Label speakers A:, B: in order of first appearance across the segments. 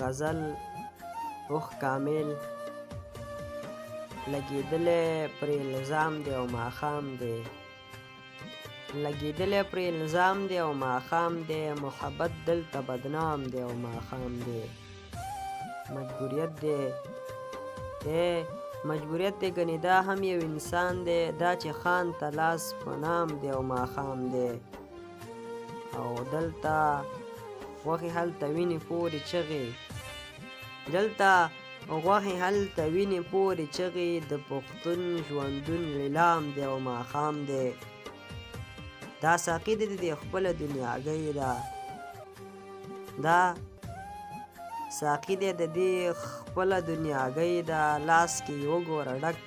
A: غزل اوښ کامل لګېدلی پرې الزام دی او ماښام دی لګېدلی پرې الزام دی او ماښام دی محبت دلته بدنام دی او ماښام دی مجبوریت دی ګنې دا هم یو انسان دی دا چې خان ته لاس په نام دی او ماښام دی او دلته غوښې هلته وینې پورې چغې د پښتون ژوندون لیلام دی او ماښام دی دا ساقي دی د خپله دنیاګۍ ده دا ساقي دی د دې خپله دنیاګۍ ده لاس کې یې وګوره ډک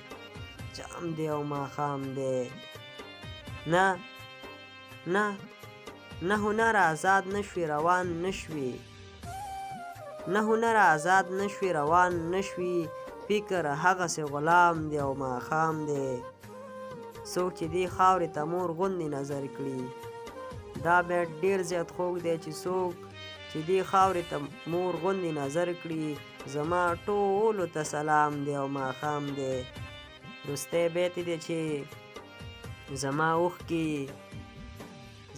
A: جام دی او ماښام دی نه هنر آزاد نشوي روان نشوي فکر هغسې غلام دی او ماښام دی څوک چې دې خاورې ته مور غوندې نظر کړي دا بیت ډېر زیات خوږ دی چې څوک چې دې خاورې ته مور غوندې نظر کړي زما ټولو ته سلام دی او ماښام دی وروستی بیت دی چې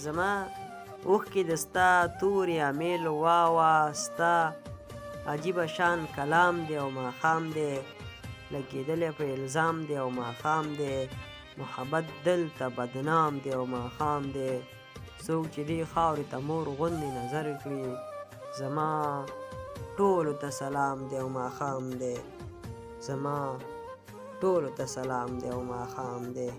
A: زما اوښکې د ستا تورې امیل واوا ستا عجیبه شان کلام دی او ماښام دی لګېدلی په الزام دی او ماښام دی محبت دلته بدنام دی او ماښام دی څوک چې دې خاورې ته مور غوندې نظر کړي زما ټولو ته سلام دی او ماښام دی